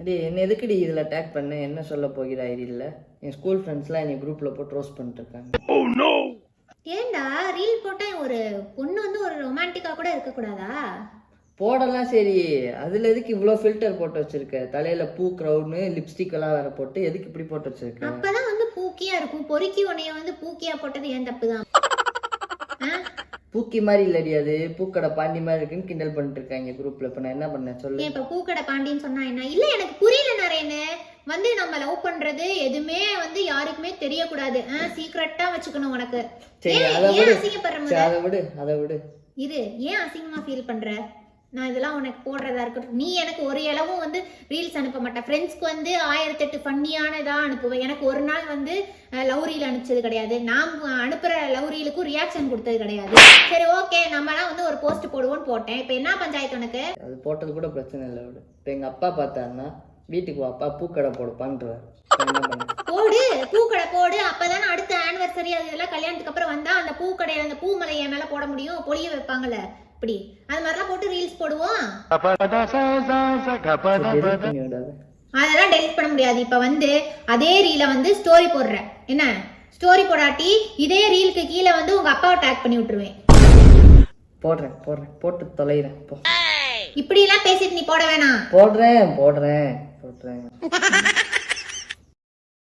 அடி என்ன எதுக்குடி இதில் டேக் பண்ண, என்ன சொல்ல போகிறாய் இல்லை? என் ஸ்கூல் ஃப்ரெண்ட்ஸ்லாம் என்னை குரூப்பில் போட்டு ரோஸ்ட் பண்ணிட்டு இருக்காங்க. ஏண்டா ரீல் போட்டா ஒரு பொண்ணு வந்து ஒரு ரொமான்டிக்கா கூட இருக்கக்கூடாதா? போடலாம் சரி, அதில் எதுக்கு இவ்வளோ ஃபில்டர் போட்டு வச்சிருக்க? தலையில பூ க்ரௌன்னு லிப்ஸ்டிக் எல்லாம் வேற போட்டு எதுக்கு இப்படி போட்டு வச்சிருக்க? அப்பதான் வந்து பூக்கியா இருக்கும். பொறுக்கி உன்னைய வந்து பூக்கியா போட்டது ஏன் தப்புதான். பூக்கி மாதிரி இல்லடி, அது பூக்கடை பாண்டி மாதிரி இருக்குன்னு கிண்டல் பண்ணிட்டு இருக்காங்க குரூப்ல. இப்ப நான் என்ன பண்ணேன் சொல்லு? இப்ப பூக்கடை பாண்டின்னு சொன்னா என்ன? இல்ல எனக்கு புரியல நரேனு. வந்து நம்ம லவ் பண்றது எதுவுமே வந்து யாருக்குமே தெரியக்கூடாது. சீக்ரெட்டா வச்சுக்கணும் உனக்கு. அதை விடு. இது ஏன் அசிங்கமா ஃபீல் பண்ற? நான் இதெல்லாம் உனக்கு போடுறதா இருக்கட்டும். நீ எனக்கு ஒரு அளவும் வந்து ரீல்ஸ் அனுப்ப மாட்டேன். ஃப்ரெண்ட்ஸ்க்கு வந்து 1008 ஃபன்னியானதா அனுப்புவேன். எனக்கு ஒரு நாள் வந்து லவ் ரீல் அனுப்பிச்சது கிடையாது. நான் அனுப்புற லவ் ரீலுக்கும் ரியாக்ஷன் கொடுத்தது கிடையாது. சரி ஓகே, நம்மலாம் வந்து ஒரு போஸ்ட் போடுவோன்னு போட்டேன். இப்போ என்ன பஞ்சாயத்து உனக்கு? அது போட்டது கூட பிரச்சனை இல்லை விடு. இப்போ எங்க அப்பா பார்த்தாருன்னா வீட்டுக்கு வாப்பா பூக்கடை போடுப்பான்றார். போடு, பூக்கடை போடு. அப்பதானே அடுத்த ஆனிவர்சரி அது இதெல்லாம் கல்யாணத்துக்கு அப்புறம் வந்தா அந்த பூக்கடையில அந்த பூ மலையை மேல போட முடியும். பொழிய வைப்பாங்கல்ல, இப்படி அது மாதிரிலாம் போட்டு ரீல்ஸ் போடுவோம். அதெல்லாம் டெலிட் பண்ண முடியாது. இப்ப வந்து அதே ரீல வந்து ஸ்டோரி போடுறேன். என்ன ஸ்டோரி போடாட்டி இதே ரீலுக்கு கீழே வந்து உங்க அப்பாவை டேக் பண்ணி விட்டுருவேன். போடுறேன் போட்டு தொலைகிறேன். இப்படி எல்லாம் பேசிட்டு நீ போட வேணாம். போடுறேன்